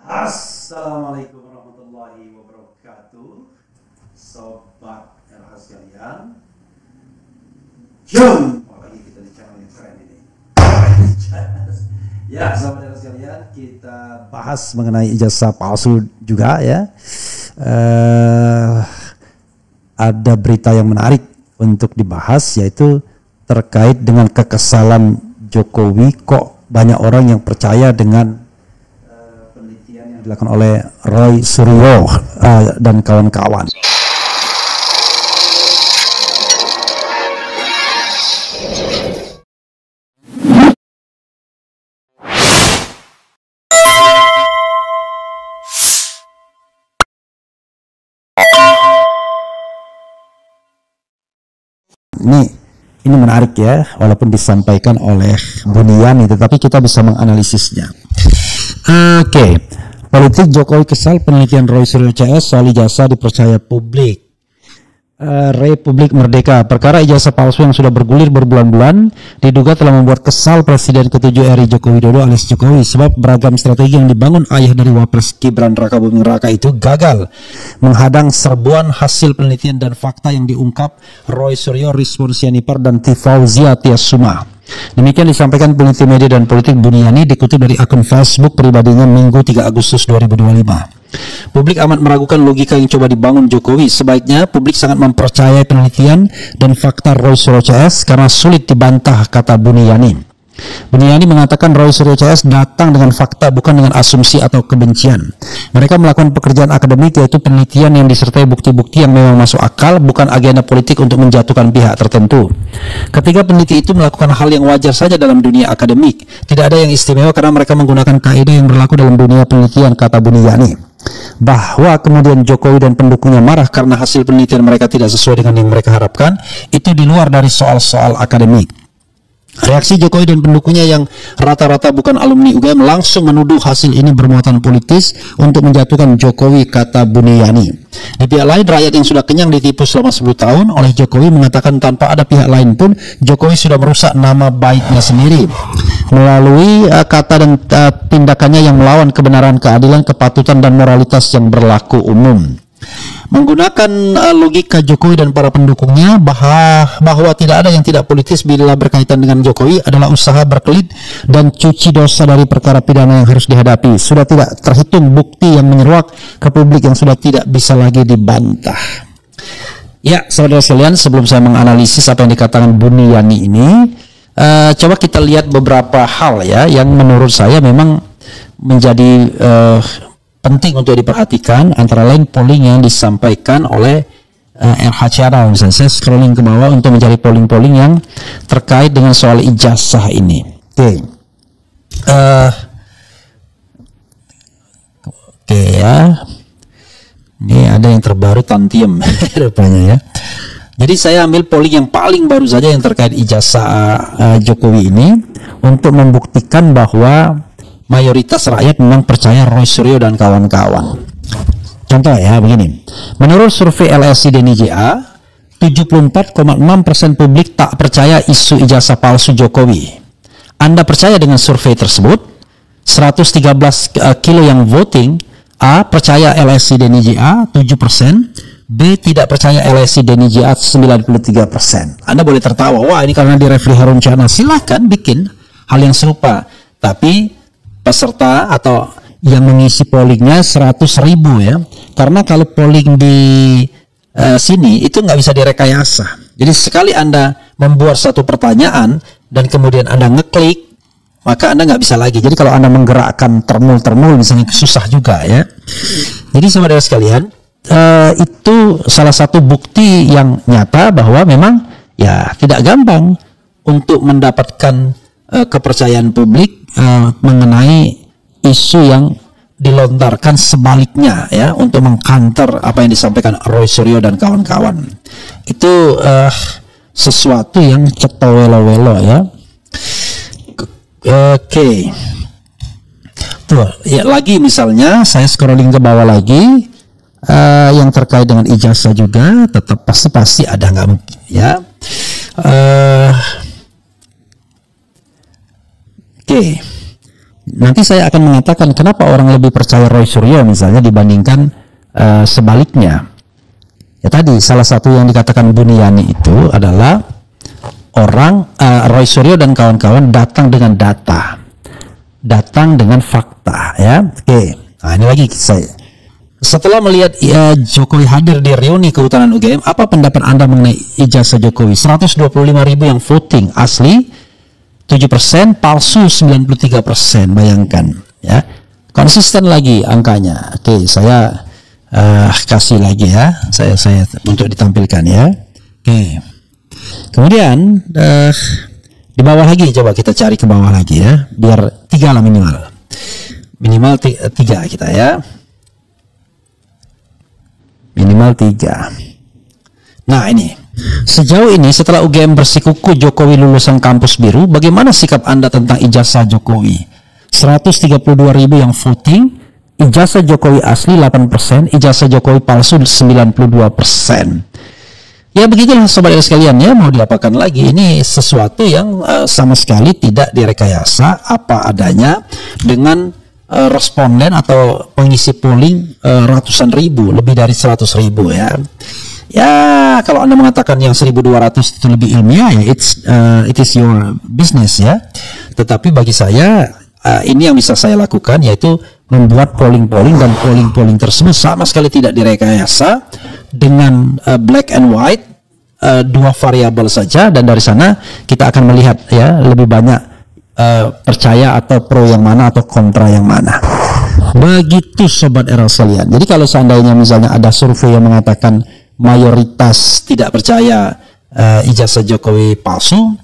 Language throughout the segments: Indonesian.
Assalamualaikum warahmatullahi wabarakatuh, sobat RH sekalian. Jumpa lagi kita di channel yang keren ini. Ya, sobat RH sekalian, kita bahas mengenai ijazah palsu juga ya. Ada berita yang menarik untuk dibahas, yaitu terkait dengan kekesalan Jokowi. Kok banyak orang yang percaya dengan dilakukan oleh Roy Suryo dan kawan-kawan. Ini menarik ya, walaupun disampaikan oleh Buniyani, tetapi kita bisa menganalisisnya. Oke. Politik Jokowi kesal penelitian Roy Suryo CS soal ijazah dipercaya publik. Republik Merdeka, perkara ijazah palsu yang sudah bergulir berbulan-bulan diduga telah membuat kesal Presiden ke-7 RI Joko Widodo alias Jokowi, sebab beragam strategi yang dibangun ayah dari Wapres Gibran Raka Buming Raka itu gagal menghadang serbuan hasil penelitian dan fakta yang diungkap Roy Suryo, Rizwan Sianipar dan Tifauzia Tiasuma. Demikian disampaikan peneliti media dan politik Buniyani dikutip dari akun Facebook pribadinya Minggu 3 Agustus 2025. Publik amat meragukan logika yang coba dibangun Jokowi. Sebaiknya publik sangat mempercayai penelitian dan fakta Roy Suryo CS karena sulit dibantah, kata Buniyani. Buniyani mengatakan Roy Suryo CS datang dengan fakta, bukan dengan asumsi atau kebencian. Mereka melakukan pekerjaan akademik, yaitu penelitian yang disertai bukti-bukti yang memang masuk akal, bukan agenda politik untuk menjatuhkan pihak tertentu. Ketiga peneliti itu melakukan hal yang wajar saja dalam dunia akademik. Tidak ada yang istimewa karena mereka menggunakan kaidah yang berlaku dalam dunia penelitian, kata Buniyani. Bahwa kemudian Jokowi dan pendukungnya marah karena hasil penelitian mereka tidak sesuai dengan yang mereka harapkan, itu di luar dari soal-soal akademik. Reaksi Jokowi dan pendukungnya yang rata-rata bukan alumni UGM langsung menuduh hasil ini bermuatan politis untuk menjatuhkan Jokowi, kata Buniyani. Di pihak lain, rakyat yang sudah kenyang ditipu selama 10 tahun oleh Jokowi mengatakan tanpa ada pihak lain pun Jokowi sudah merusak nama baiknya sendiri melalui kata dan tindakannya yang melawan kebenaran, keadilan, kepatutan dan moralitas yang berlaku umum. Menggunakan logika Jokowi dan para pendukungnya bahwa tidak ada yang tidak politis bila berkaitan dengan Jokowi adalah usaha berkelit dan cuci dosa dari perkara pidana yang harus dihadapi. Sudah tidak terhitung bukti yang menyeruak ke publik yang sudah tidak bisa lagi dibantah. Ya, saudara sekalian, sebelum saya menganalisis apa yang dikatakan Buniyani ini, coba kita lihat beberapa hal ya yang menurut saya memang menjadi penting untuk diperhatikan, antara lain polling yang disampaikan oleh RH Channel. Misalnya saya scrolling ke bawah untuk mencari polling-polling yang terkait dengan soal ijazah ini. Oke ya, ini ada yang terbaru Tantium rupanya ya. Jadi saya ambil polling yang paling baru saja yang terkait ijazah Jokowi ini untuk membuktikan bahwa mayoritas rakyat memang percaya Roy Suryo dan kawan-kawan. Contoh ya begini. Menurut survei LSI DNIJA, 74,6% publik tak percaya isu ijazah palsu Jokowi. Anda percaya dengan survei tersebut? 113 kilo yang voting, A percaya LSI DNIJA 7%, B tidak percaya LSI DNIJA 93%. Anda boleh tertawa, wah ini karena di Refli Harun Channel. Silakan bikin hal yang serupa, tapi peserta atau yang mengisi pollingnya 100.000 ya, karena kalau polling di sini itu nggak bisa direkayasa. Jadi sekali Anda membuat satu pertanyaan dan kemudian Anda ngeklik, maka Anda nggak bisa lagi. Jadi kalau Anda menggerakkan termul misalnya susah juga ya. Jadi saudara sekalian, itu salah satu bukti yang nyata bahwa memang ya tidak gampang untuk mendapatkan kepercayaan publik mengenai isu yang dilontarkan sebaliknya ya, untuk mengcounter apa yang disampaikan Roy Suryo dan kawan-kawan. Itu sesuatu yang cetowelo-welo ya. Oke. Tuh, ya lagi misalnya saya scrolling ke bawah lagi, yang terkait dengan ijazah juga tetap pasti ada, nggak mungkin ya. Oke. Nanti saya akan mengatakan kenapa orang lebih percaya Roy Suryo misalnya dibandingkan sebaliknya. Ya tadi salah satu yang dikatakan Buniyani itu adalah orang Roy Suryo dan kawan-kawan datang dengan data, datang dengan fakta, ya. Oke. Nah, ini lagi saya. Setelah melihat Jokowi hadir di reuni kehutanan UGM, apa pendapat Anda mengenai ijazah Jokowi? 125.000 yang voting asli 7%, palsu 93%, bayangkan, ya. Konsisten lagi angkanya. Oke, saya kasih lagi ya, saya untuk ditampilkan ya. Oke. Kemudian di bawah lagi, coba kita cari ke bawah lagi ya, biar 3 lah minimal 3 kita ya, minimal 3. Nah ini, sejauh ini setelah UGM bersikuku Jokowi lulusan kampus biru, bagaimana sikap Anda tentang ijazah Jokowi? 132.000 yang voting, ijazah Jokowi asli 8%, ijazah Jokowi palsu 92%. Ya begitulah sobat sekalian ya, mau diapakan lagi, ini sesuatu yang sama sekali tidak direkayasa, apa adanya, dengan responden atau pengisi polling ratusan ribu, lebih dari 100.000 ya. Ya, kalau Anda mengatakan yang 1.200 itu lebih ilmiah, ya it is your business ya. Tetapi bagi saya ini yang bisa saya lakukan, yaitu membuat polling-polling, dan polling-polling tersebut sama sekali tidak direkayasa dengan black and white, 2 variabel saja, dan dari sana kita akan melihat ya lebih banyak percaya atau pro yang mana atau kontra yang mana. Begitu sobat era sekalian. Jadi kalau seandainya misalnya ada survei yang mengatakan mayoritas tidak percaya ijazah Jokowi palsu,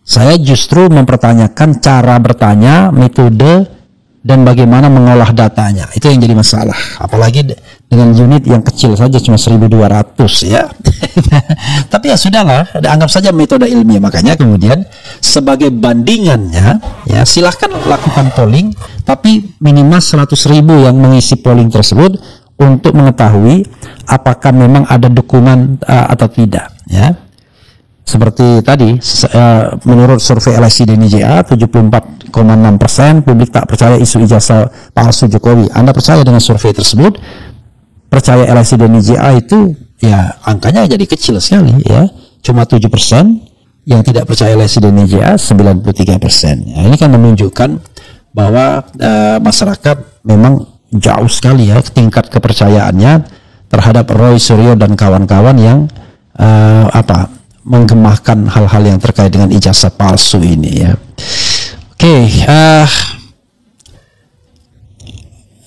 saya justru mempertanyakan cara bertanya, metode, dan bagaimana mengolah datanya. Itu yang jadi masalah, apalagi dengan unit yang kecil saja, cuma 1.200 ya. Tapi ya sudahlah, anggap saja metode ilmiah. Makanya kemudian sebagai bandingannya ya, silahkan lakukan polling, tapi minimal 100.000 yang mengisi polling tersebut untuk mengetahui apakah memang ada dukungan atau tidak ya. Seperti tadi menurut survei LSI DNIJA 74,6% publik tak percaya isu ijazah palsu Jokowi. Anda percaya dengan survei tersebut? Percaya LSI DNIJA itu ya angkanya jadi kecil sekali ya, cuma 7%. Yang tidak percaya LSI DNIJA 93%. Ya, ini kan menunjukkan bahwa masyarakat memang jauh sekali ya tingkat kepercayaannya terhadap Roy Suryo dan kawan-kawan yang menggemahkan hal-hal yang terkait dengan ijazah palsu ini ya. Oke,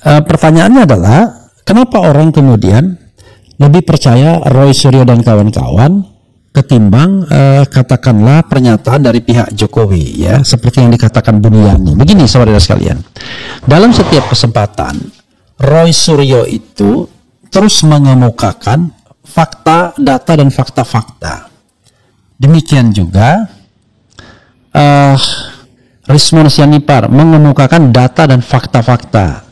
pertanyaannya adalah kenapa orang kemudian lebih percaya Roy Suryo dan kawan-kawan ketimbang katakanlah pernyataan dari pihak Jokowi ya, seperti yang dikatakan Buniyani. Begini saudara sekalian, dalam setiap kesempatan Roy Suryo itu terus mengemukakan fakta, data, dan fakta-fakta. Demikian juga Rismon Sianipar mengemukakan data dan fakta-fakta.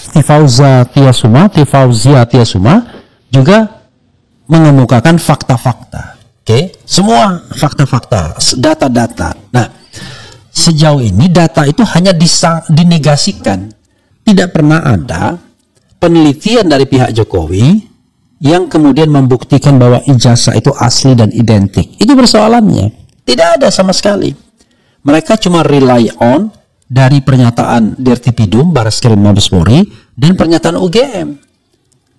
Tifauzia Tiasuma juga mengemukakan fakta-fakta. Oke, semua fakta-fakta, data-data. Nah, sejauh ini data itu hanya dinegasikan. Tidak pernah ada penelitian dari pihak Jokowi yang kemudian membuktikan bahwa ijazah itu asli dan identik. Itu persoalannya. Tidak ada sama sekali. Mereka cuma rely on dari pernyataan Dirtipidum, Bareskrim Mabes Polri, dan pernyataan UGM.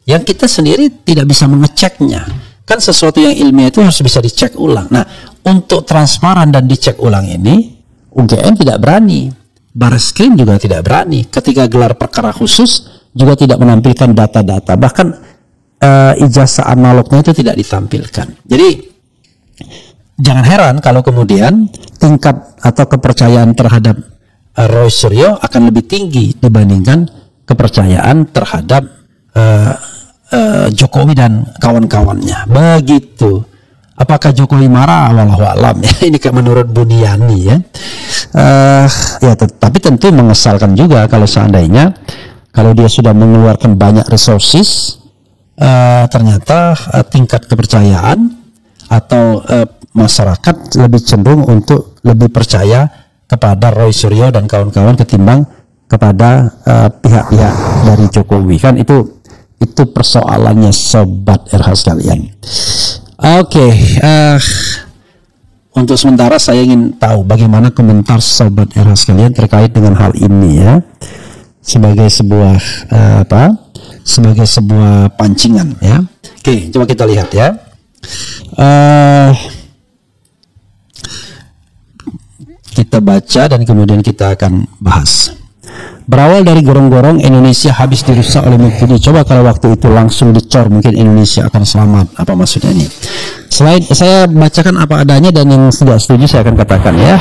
Yang kita sendiri tidak bisa mengeceknya. Kan sesuatu yang ilmiah itu harus bisa dicek ulang. Nah, untuk transparan dan dicek ulang ini, UGM tidak berani. Bareskrim juga tidak berani. Ketika gelar perkara khusus juga tidak menampilkan data-data. Bahkan ijazah analognya itu tidak ditampilkan. Jadi jangan heran kalau kemudian tingkat atau kepercayaan terhadap Roy Suryo akan lebih tinggi dibandingkan kepercayaan terhadap Jokowi dan kawan-kawannya. Begitu. Apakah Jokowi marah? Wallahu alam ya. Ini menurut Buniyani ya. Ya tapi tentu mengesalkan juga kalau seandainya kalau dia sudah mengeluarkan banyak resources, ternyata tingkat kepercayaan atau masyarakat lebih cenderung untuk lebih percaya kepada Roy Suryo dan kawan-kawan ketimbang kepada pihak-pihak dari Jokowi. Kan itu persoalannya sobat RH sekalian. Oke, untuk sementara saya ingin tahu bagaimana komentar sobat RH sekalian terkait dengan hal ini ya. Sebagai sebuah sebagai sebuah pancingan ya. Oke, coba kita lihat ya. Kita baca dan kemudian kita akan bahas. Berawal dari gorong-gorong, Indonesia habis dirusak oleh Mukidi. Coba kalau waktu itu langsung dicor, mungkin Indonesia akan selamat. Apa maksudnya ini? Selain saya bacakan apa adanya dan yang tidak setuju saya akan katakan ya.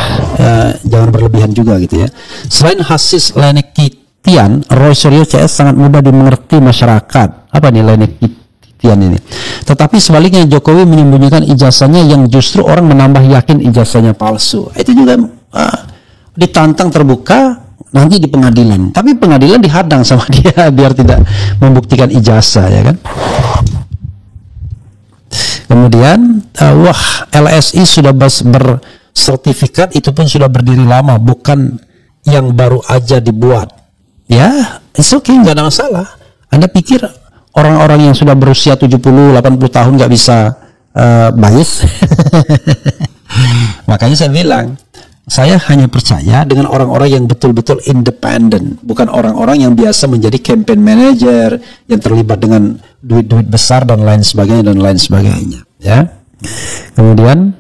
Jangan berlebihan juga gitu ya. Selain Hasis Lenekitian, Roy Suryo CS sangat mudah dimengerti masyarakat. Apa nih Lenekitian ini? Tetapi sebaliknya Jokowi menyembunyikan ijazahnya yang justru orang menambah yakin ijazahnya palsu. Itu juga ditantang terbuka nanti di pengadilan, tapi pengadilan dihadang sama dia biar tidak membuktikan ijazah ya kan. Kemudian LSI sudah bersertifikat, itu pun sudah berdiri lama, bukan yang baru aja dibuat ya. It's okay, nggak ada masalah. Anda pikir orang-orang yang sudah berusia 70-80 tahun nggak bisa bias? Makanya saya bilang, saya hanya percaya dengan orang-orang yang betul-betul independen, bukan orang-orang yang biasa menjadi campaign manager yang terlibat dengan duit-duit besar dan lain sebagainya ya. Kemudian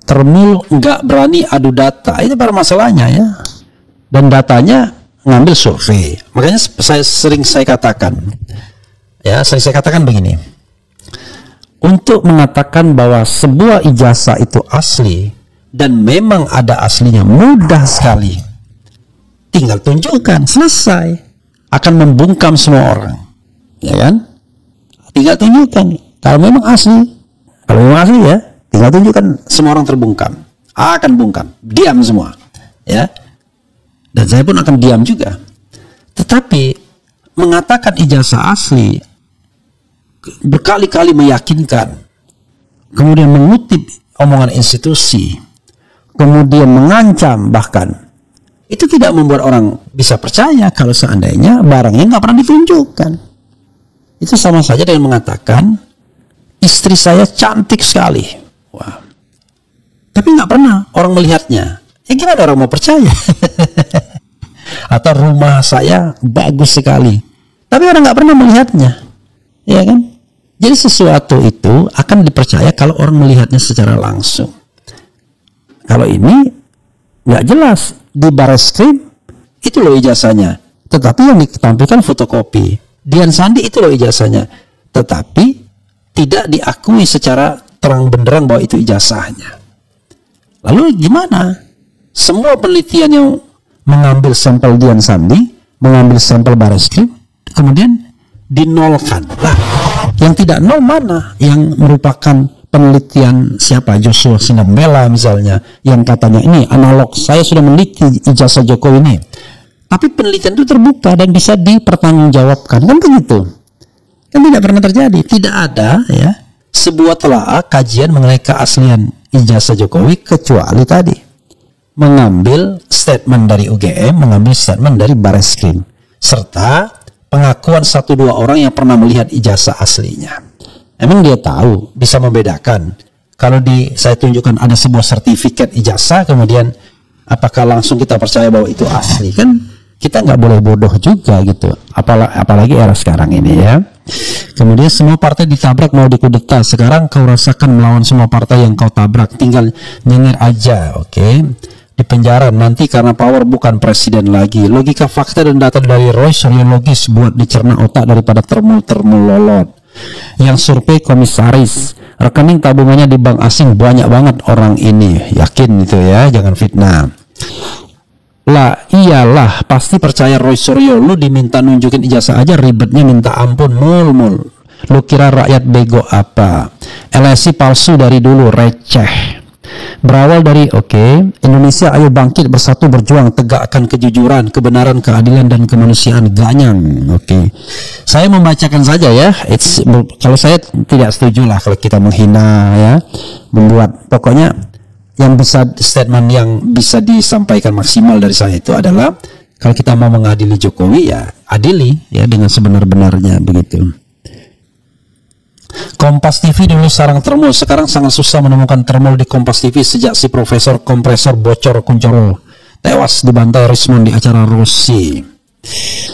Termul nggak berani adu data, itu pada masalahnya ya, dan datanya ngambil survei. Makanya sering saya katakan begini, untuk mengatakan bahwa sebuah ijazah itu asli dan memang ada aslinya mudah sekali, tinggal tunjukkan, selesai, akan membungkam semua orang ya kan. Tinggal tunjukkan kalau memang asli ya, tinggal tunjukkan, semua orang terbungkam, akan bungkam, diam semua ya, dan saya pun akan diam juga. Tetapi mengatakan ijazah asli, berkali-kali meyakinkan, kemudian mengutip omongan institusi, kemudian mengancam bahkan, itu tidak membuat orang bisa percaya kalau seandainya barangnya nggak pernah ditunjukkan. Itu sama saja dengan mengatakan istri saya cantik sekali, wah, tapi nggak pernah orang melihatnya. Ya gimana orang mau percaya? Atau rumah saya bagus sekali, tapi orang nggak pernah melihatnya, ya kan? Jadi sesuatu itu akan dipercaya kalau orang melihatnya secara langsung. Kalau ini nggak jelas, di Barreskrim itu loh ijazahnya, tetapi yang ditampilkan fotokopi. Dian Sandi itu loh ijazahnya, tetapi tidak diakui secara terang benderang bahwa itu ijazahnya. Lalu gimana? Semua penelitian yang mengambil sampel Dian Sandi, mengambil sampel Barreskrim, kemudian dinolkan. Lah, yang tidak nol mana? Yang merupakan penelitian siapa? Joshua Sinambela misalnya, yang katanya ini analog, saya sudah meneliti ijazah Jokowi ini. Tapi penelitian itu terbuka dan bisa dipertanggungjawabkan, kan begitu? Kan tidak pernah terjadi. Tidak ada ya sebuah telaah kajian mengenai keaslian ijazah Jokowi kecuali tadi mengambil statement dari UGM, mengambil statement dari Barreskrim, serta pengakuan 1-2 orang yang pernah melihat ijazah aslinya. Emang dia tahu, bisa membedakan kalau saya tunjukkan ada sebuah sertifikat ijazah, kemudian apakah langsung kita percaya bahwa itu asli? Kan kita nggak boleh bodoh juga gitu, apalagi era sekarang ini ya. Kemudian semua partai ditabrak mau dikudeta, sekarang kau rasakan melawan semua partai yang kau tabrak, tinggal nyengir aja, oke? Di penjara nanti karena power, bukan presiden lagi. Logika, fakta dan data dari Roy Suryo logis buat dicerna otak daripada termul lolot. Yang survei komisaris, rekening tabungannya di bank asing banyak banget orang ini, yakin itu ya, jangan fitnah. Lah iyalah, pasti percaya Roy Suryo. Lu diminta nunjukin ijazah aja ribetnya minta ampun, mul. Lu kira rakyat bego apa? LSI palsu dari dulu, receh. Berawal dari Indonesia ayo bangkit bersatu berjuang tegakkan kejujuran, kebenaran, keadilan dan kemanusiaan. Ganyang. Saya membacakan saja ya. Kalau saya tidak setuju lah kalau kita menghina ya, membuat pokoknya yang bisa statement yang bisa disampaikan maksimal dari saya itu adalah kalau kita mau mengadili Jokowi ya adili ya dengan sebenar-benarnya begitu. Kompas TV dulu sarang termul, sekarang sangat susah menemukan termul di Kompas TV sejak si Profesor Kompresor Bocor Kuncoro tewas dibantai Rismond di acara Rusi.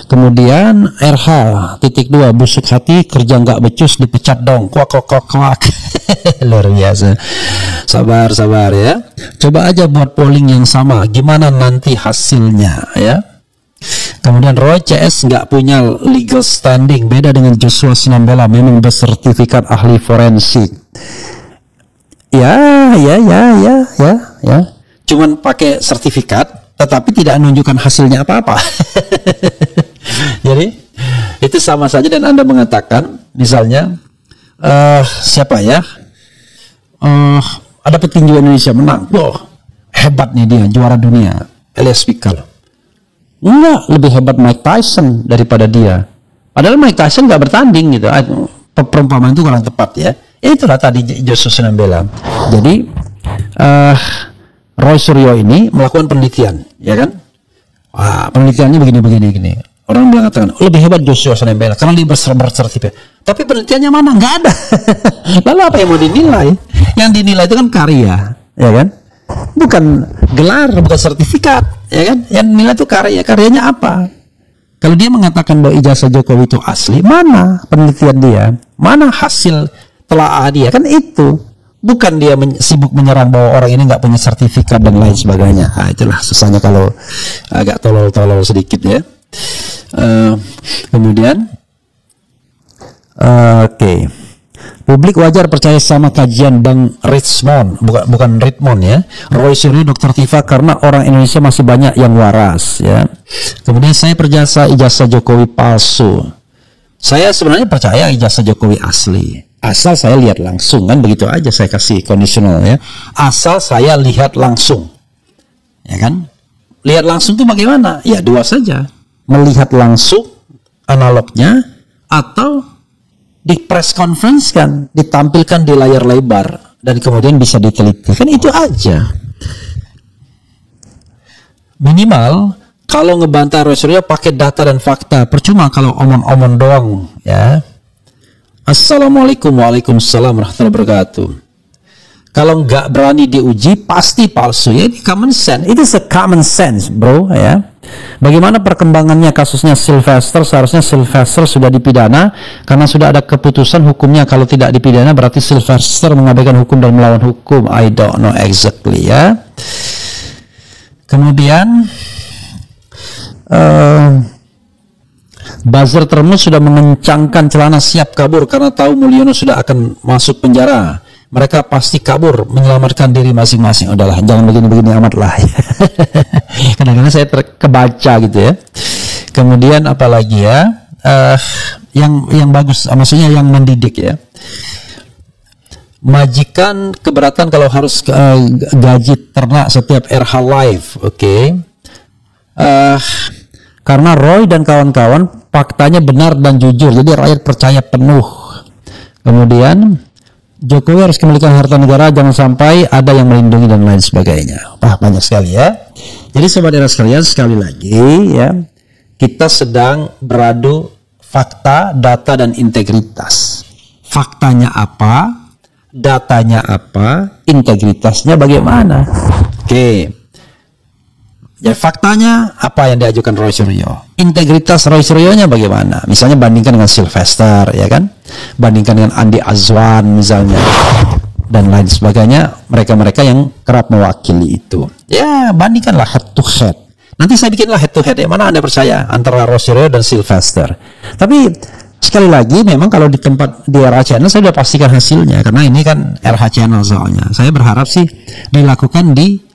Kemudian RH.2 busuk hati kerja nggak becus dipecat dong, kuak. Luar biasa. Sabar ya. Coba aja buat polling yang sama, gimana nanti hasilnya ya. Kemudian Roy CS nggak punya legal standing, beda dengan Joshua Sinambela memang bersertifikat ahli forensik. Ya. Cuman pakai sertifikat, tetapi tidak menunjukkan hasilnya apa-apa. Jadi itu sama saja dan Anda mengatakan, misalnya siapa ya? Ada petinju Indonesia menang, wah hebat nih dia, juara dunia, Elias Pikal. Enggak, lebih hebat Mike Tyson daripada dia. Padahal Mike Tyson nggak bertanding gitu. Perumpamaan itu kurang tepat ya. Itulah tadi Joshua Sinambela. Jadi Roy Suryo ini melakukan penelitian, ya kan? Wah, penelitiannya begini. Orang mengatakan lebih hebat Joshua Sinambela karena dia bersertifikat. Tapi penelitiannya mana? Nggak ada. Lalu apa yang mau dinilai? Yang dinilai itu kan karya, ya kan? Bukan gelar, bukan sertifikat, ya kan? Yang nilai itu karyanya apa? Kalau dia mengatakan bahwa ijazah Jokowi itu asli, mana penelitian dia? Mana hasil telaah dia? Kan itu. Bukan dia sibuk menyerang bahwa orang ini nggak punya sertifikat dan lain sebagainya. Itulah susahnya kalau agak tolol-tolol sedikit ya. Kemudian publik wajar percaya sama kajian Bang Richmond, bukan Ritmond ya. Roy Suryo, Dr. Tifa, karena orang Indonesia masih banyak yang waras ya. Kemudian saya percaya ijazah Jokowi palsu. Saya sebenarnya percaya ijazah Jokowi asli. Asal saya lihat langsung, kan begitu aja saya kasih kondisional ya. Asal saya lihat langsung. Ya kan? Lihat langsung itu bagaimana? Ya dua saja. Melihat langsung analognya atau di press conference kan, ditampilkan di layar lebar dan kemudian bisa diteliti. Kan itu aja. Minimal kalau ngebantah Roy Suryo pakai data dan fakta. Percuma kalau omong-omong doang ya. Assalamualaikum waalaikumsalam warahmatullahi wabarakatuh. Kalau nggak berani diuji pasti palsu ya. Ini common sense. Itu common sense bro ya. Bagaimana perkembangannya kasusnya Sylvester? Seharusnya Sylvester sudah dipidana karena sudah ada keputusan hukumnya. Kalau tidak dipidana berarti Sylvester mengabaikan hukum dan melawan hukum. I don't know exactly ya. Kemudian buzzer termus sudah mengencangkan celana siap kabur karena tahu Mulyono sudah akan masuk penjara. Mereka pasti kabur menyelamatkan diri masing-masing. Udahlah, jangan begini-begini amat lah. Kadang-kadang saya kebaca gitu ya. Kemudian apalagi ya, yang bagus, maksudnya yang mendidik ya. Majikan keberatan kalau harus gaji ternak setiap RH live, oke. Karena Roy dan kawan-kawan faktanya benar dan jujur, jadi rakyat percaya penuh. Kemudian Jokowi harus kembalikan harta negara, jangan sampai ada yang melindungi dan lain sebagainya. Banyak sekali ya. Jadi saudara sekalian, sekali lagi ya, kita sedang beradu fakta, data dan integritas. Faktanya apa? Datanya apa? Integritasnya bagaimana? Oke. Ya faktanya apa yang diajukan Roy Suryo? Integritas Roy Suryo-nya bagaimana? Misalnya bandingkan dengan Sylvester, ya kan? Bandingkan dengan Andi Azwan misalnya, dan lain sebagainya. Mereka-mereka yang kerap mewakili itu. Ya bandingkanlah head to head. Nanti saya bikinlah head to head. Yang mana Anda percaya antara Roy Suryo dan Sylvester? Tapi sekali lagi, memang kalau di tempat di RH Channel saya sudah pastikan hasilnya, karena ini kan RH Channel soalnya. Saya berharap sih dilakukan di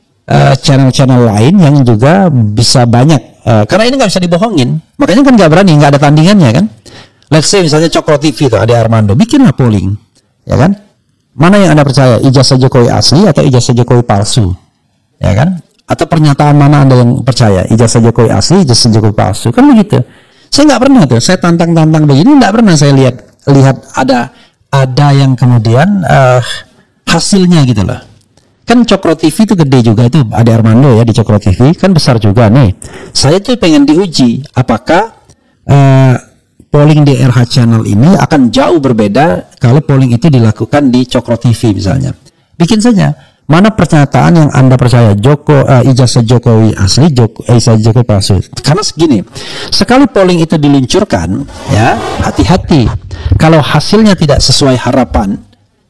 channel-channel lain yang juga bisa banyak, karena ini nggak bisa dibohongin, makanya kan nggak berani, nggak ada tandingannya kan. Let's say misalnya Cokro TV tuh ada Armando, bikinlah polling, ya kan, Mana yang Anda percaya? Ijazah Jokowi asli atau ijazah Jokowi palsu? Ya kan? Atau pernyataan mana Anda yang percaya? Ijazah Jokowi asli, ijazah Jokowi palsu. Kan begitu. Saya nggak pernah tuh. Saya tantang-tantang begini, nggak pernah saya lihat ada yang kemudian hasilnya gitu loh. Kan Cokro TV itu gede juga itu, Ade Armando ya di Cokro TV kan besar juga nih. Saya tuh pengen diuji apakah polling di RH Channel ini akan jauh berbeda kalau polling itu dilakukan di Cokro TV misalnya. Bikin saja. Mana pernyataan yang Anda percaya ijazah Jokowi asli, ijazah Jokowi palsu? Karena segini, sekali polling itu diluncurkan, ya hati-hati. Kalau hasilnya tidak sesuai harapan,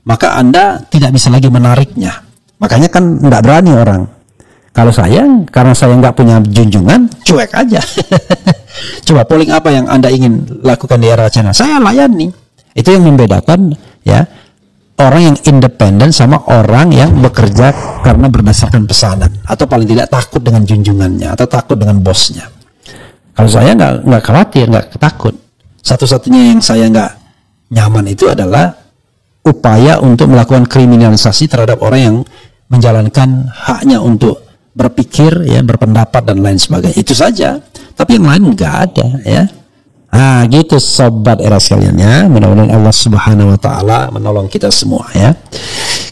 maka Anda tidak bisa lagi menariknya. Makanya kan nggak berani orang. Kalau saya, karena saya nggak punya junjungan, cuek aja. Coba polling apa yang Anda ingin lakukan di era channel? Saya layani. Itu yang membedakan ya orang yang independen sama orang yang bekerja karena berdasarkan pesanan atau paling tidak takut dengan junjungannya atau takut dengan bosnya. Kalau saya nggak khawatir, nggak takut. Satu-satunya yang saya nggak nyaman itu adalah upaya untuk melakukan kriminalisasi terhadap orang yang menjalankan haknya untuk berpikir, ya, berpendapat dan lain sebagainya. Itu saja. Tapi yang lain nggak ada, ya. Nah, gitu sobat era sekalian ya. Mudah-mudahan Allah Subhanahu wa taala menolong kita semua ya.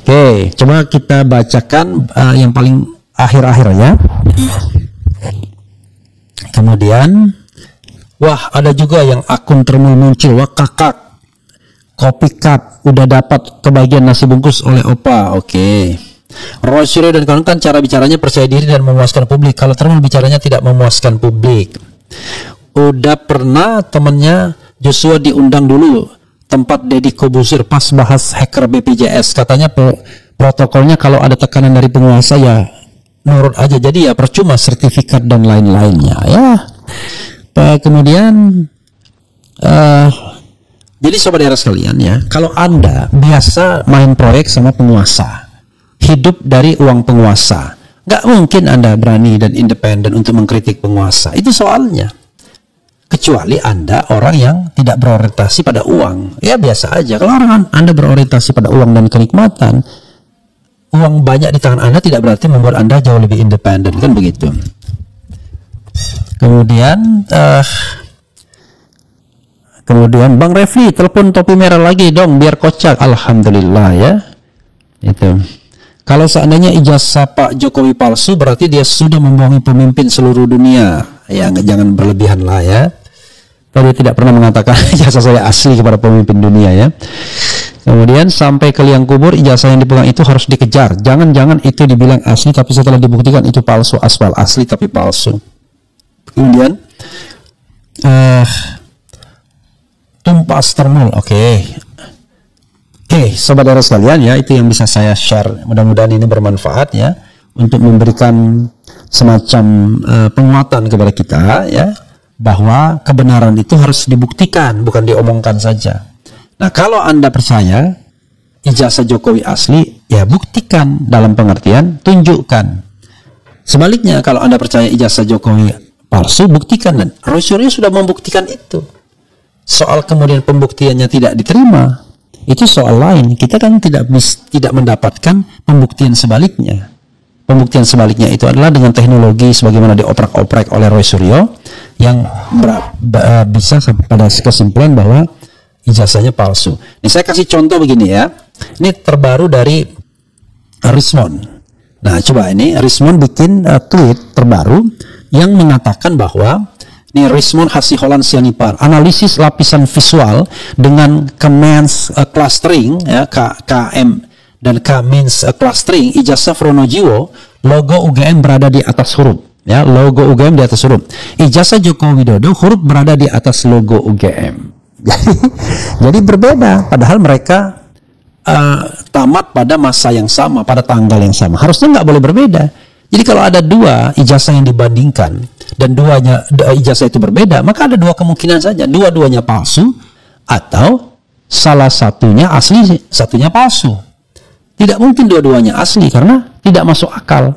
Oke, coba kita bacakan yang paling akhir-akhir ya. Kemudian wah, ada juga yang akun termul muncul. Wah, kakak copycat udah dapat kebagian nasi bungkus oleh Opa. Oke. Roy Suryo dan kawan kan cara bicaranya percaya diri dan memuaskan publik. Kalau termul bicaranya tidak memuaskan publik. Udah pernah temennya Joshua diundang dulu tempat Deddy Kobusir pas bahas hacker BPJS. Katanya protokolnya kalau ada tekanan dari penguasa ya nurut aja. Jadi ya percuma sertifikat dan lain-lainnya ya. Kemudian jadi sobat daerah sekalian ya, kalau Anda biasa main proyek sama penguasa, hidup dari uang penguasa, nggak mungkin Anda berani dan independen untuk mengkritik penguasa. Itu soalnya. Kecuali Anda orang yang tidak berorientasi pada uang. Ya biasa aja. Kalau orang Anda berorientasi pada uang dan kenikmatan, uang banyak di tangan Anda tidak berarti membuat Anda jauh lebih independen. Kan begitu. Kemudian Bang Refli telepon topi merah lagi dong biar kocak. Alhamdulillah ya. Itu. Kalau seandainya ijazah Pak Jokowi palsu berarti dia sudah membohongi pemimpin seluruh dunia. Ya jangan berlebihan lah ya. Dia tidak pernah mengatakan ijazah saya asli kepada pemimpin dunia ya. Kemudian sampai ke liang kubur ijazah yang dipegang itu harus dikejar. Jangan-jangan itu dibilang asli tapi setelah dibuktikan itu palsu. Aswal asli tapi palsu. Kemudian tumpas termul. Oke, sobat daerah sekalian ya, itu yang bisa saya share. Mudah-mudahan ini bermanfaat ya untuk memberikan semacam penguatan kepada kita ya, bahwa kebenaran itu harus dibuktikan, bukan diomongkan saja. Nah, kalau Anda percaya ijazah Jokowi asli, ya buktikan, dalam pengertian tunjukkan. Sebaliknya, kalau Anda percaya ijazah Jokowi palsu, buktikan. Dan Roy Suryo sudah membuktikan itu. Soal kemudian pembuktiannya tidak diterima, itu soal lain. Kita kan tidak mendapatkan pembuktian sebaliknya. Pembuktian sebaliknya itu adalah dengan teknologi sebagaimana dioprak-oprak oleh Roy Suryo yang bisa pada kesimpulan bahwa ijazahnya palsu. Ini saya kasih contoh begini ya. Ini terbaru dari Rismond. Nah, coba ini Rismond bikin tweet terbaru yang mengatakan bahwa ini Rismond Hasiholan Sianipar, analisis lapisan visual dengan K-means clustering ya, KM dan K-means clustering ijazah Pronojiwo, logo UGM berada di atas huruf ya, logo UGM di atas huruf. Ijazah Joko Widodo huruf berada di atas logo UGM. Jadi berbeda, padahal mereka tamat pada masa yang sama, pada tanggal yang sama. Harusnya nggak boleh berbeda. Jadi kalau ada dua ijazah yang dibandingkan dan ijazah itu berbeda, maka ada dua kemungkinan saja. Dua-duanya palsu atau salah satunya asli, satunya palsu. Tidak mungkin dua-duanya asli karena tidak masuk akal.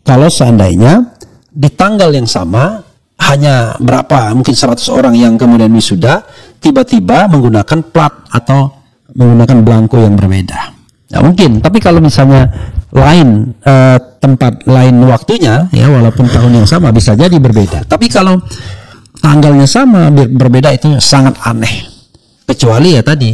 Kalau seandainya di tanggal yang sama hanya berapa, mungkin 100 orang yang kemudian wisuda, tiba-tiba menggunakan plat atau menggunakan belangko yang berbeda. Nggak mungkin. Tapi kalau misalnya lain tempat lain waktunya, ya walaupun tahun yang sama bisa jadi berbeda. Tapi kalau tanggalnya sama berbeda itu sangat aneh. Kecuali ya tadi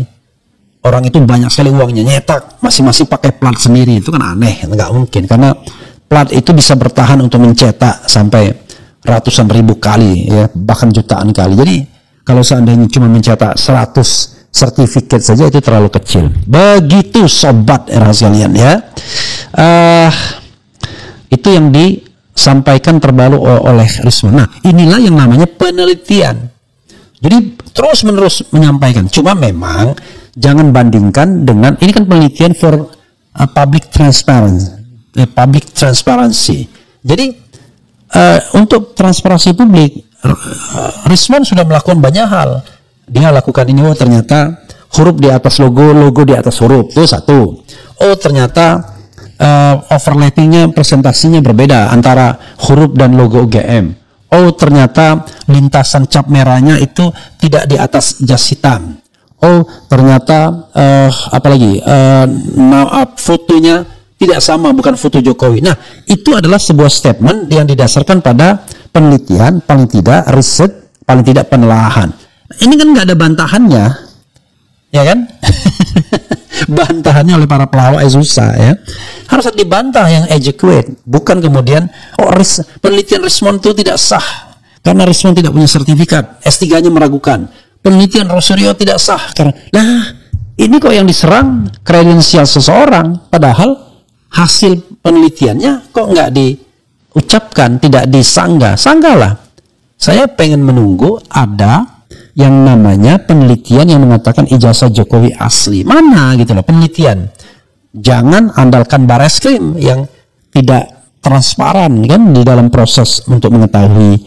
orang itu banyak sekali uangnya, nyetak masing-masing pakai plat sendiri, itu kan aneh, nggak mungkin. Karena plat itu bisa bertahan untuk mencetak sampai ratusan ribu kali, ya bahkan jutaan kali. Jadi kalau seandainya cuma mencetak 100 sertifikat saja itu terlalu kecil. Begitu sobat era sekalian ya. Itu yang disampaikan terbaru oleh Risman. Nah, inilah yang namanya penelitian. Jadi terus menerus menyampaikan. Cuma memang jangan bandingkan dengan ini kan penelitian for public transparency. Jadi untuk transparansi publik, Risman sudah melakukan banyak hal. Dia lakukan ini, oh ternyata huruf di atas logo, logo di atas huruf, itu satu. Oh ternyata overlappingnya, presentasinya berbeda antara huruf dan logo UGM. Oh ternyata lintasan cap merahnya itu tidak di atas jas hitam. Oh ternyata apalagi fotonya tidak sama, bukan foto Jokowi. Nah itu adalah sebuah statement yang didasarkan pada penelitian, paling tidak riset, paling tidak penelaahan. Ini kan nggak ada bantahannya, ya kan? Bantahannya oleh para pelawak susah ya. Harus dibantah yang adequate, bukan kemudian penelitian Rismon itu tidak sah karena Rismon tidak punya sertifikat, S3-nya meragukan. Penelitian Rosario tidak sah karena ini kok yang diserang kredensial seseorang, padahal hasil penelitiannya kok nggak diucapkan, tidak disanggah. Sanggahlah. Saya pengen menunggu ada yang namanya penelitian yang mengatakan ijazah Jokowi asli. Mana gitu loh penelitian. Jangan andalkan Bareskrim yang tidak transparan kan di dalam proses untuk mengetahui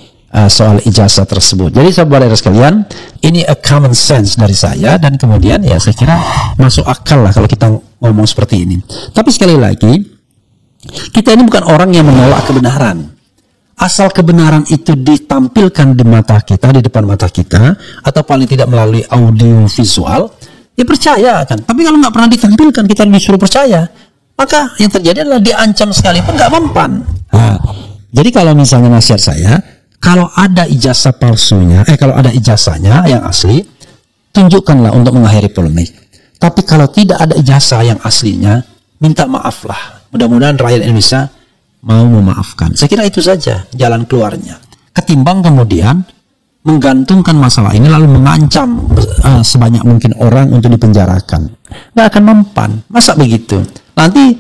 soal ijazah tersebut. Jadi saudara sekalian, ini a common sense dari saya dan kemudian ya saya kira masuk akal lah kalau kita ngomong seperti ini. Tapi sekali lagi, kita ini bukan orang yang menolak kebenaran. Asal kebenaran itu ditampilkan di mata kita, di depan mata kita, atau paling tidak melalui audio visual, ya percaya kan. Tapi kalau nggak pernah ditampilkan, kita disuruh percaya, maka yang terjadi adalah diancam sekalipun nggak mempan. Nah, jadi kalau misalnya nasihat saya, kalau ada ijazah palsunya, kalau ada ijazahnya yang asli, tunjukkanlah untuk mengakhiri polemik. Tapi kalau tidak ada ijazah yang aslinya, minta maaflah. Mudah-mudahan rakyat Indonesia mau memaafkan. Saya kira itu saja jalan keluarnya. Ketimbang kemudian menggantungkan masalah ini lalu mengancam sebanyak mungkin orang untuk dipenjarakan. Nggak akan mempan. Masa begitu? Nanti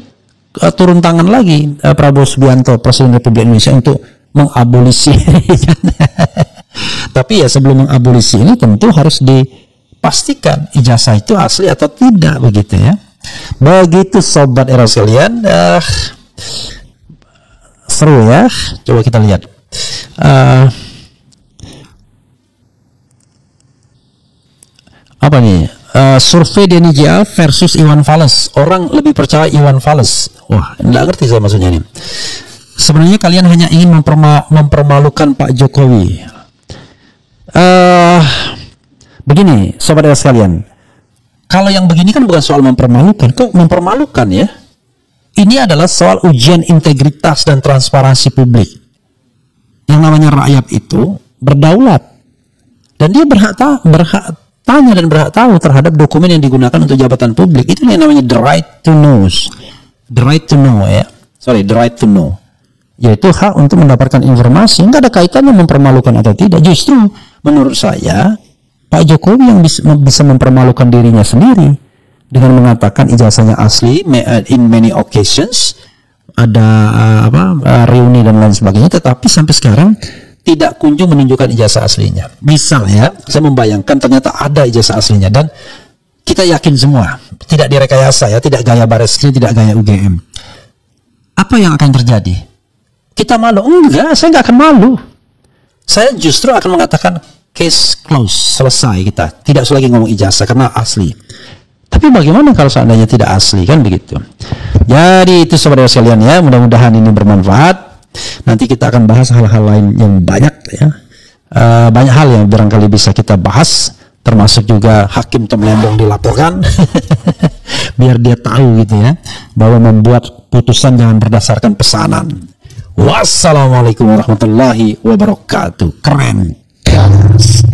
turun tangan lagi Prabowo Subianto, Presiden Republik Indonesia untuk mengabolisi. Tapi ya sebelum mengabolisi ini tentu harus dipastikan ijazah itu asli atau tidak, begitu ya. Begitu sobat era sekalian. Seru ya, coba kita lihat. Apa nih? Survei Denny JA versus Iwan Fals. Orang lebih percaya Iwan Fals. Wah, nggak ngerti saya maksudnya ini. Sebenarnya kalian hanya ingin mempermalukan Pak Jokowi. Begini, sobat sekalian. Kalau yang begini kan bukan soal mempermalukan. Kok mempermalukan ya? Ini adalah soal ujian integritas dan transparansi publik. Yang namanya rakyat itu berdaulat. Dan dia berhak tanya dan berhak tahu terhadap dokumen yang digunakan untuk jabatan publik. Itu yang namanya the right to know. The right to know ya. Sorry, the right to know. Yaitu hak untuk mendapatkan informasi. Nggak ada kaitannya mempermalukan atau tidak. Justru menurut saya Pak Jokowi yang bisa mempermalukan dirinya sendiri dengan mengatakan ijazahnya asli in many occasions, ada reuni dan lain sebagainya, tetapi sampai sekarang tidak kunjung menunjukkan ijazah aslinya. Misal ya, saya membayangkan ternyata ada ijazah aslinya dan kita yakin semua tidak direkayasa ya, tidak gaya Bareskrim, tidak gaya UGM. Apa yang akan terjadi? Kita malu? Enggak, saya nggak akan malu. Saya justru akan mengatakan case close, selesai kita. Tidak usah lagi ngomong ijazah karena asli. Tapi bagaimana kalau seandainya tidak asli, kan begitu. Jadi itu saudara sekalian ya, mudah-mudahan ini bermanfaat. Nanti kita akan bahas hal-hal lain yang banyak ya. Banyak hal yang barangkali bisa kita bahas termasuk juga Hakim Temlembong dilaporkan biar dia tahu gitu ya, bahwa membuat putusan jangan berdasarkan pesanan. Wassalamualaikum warahmatullahi wabarakatuh. Keren. Yes.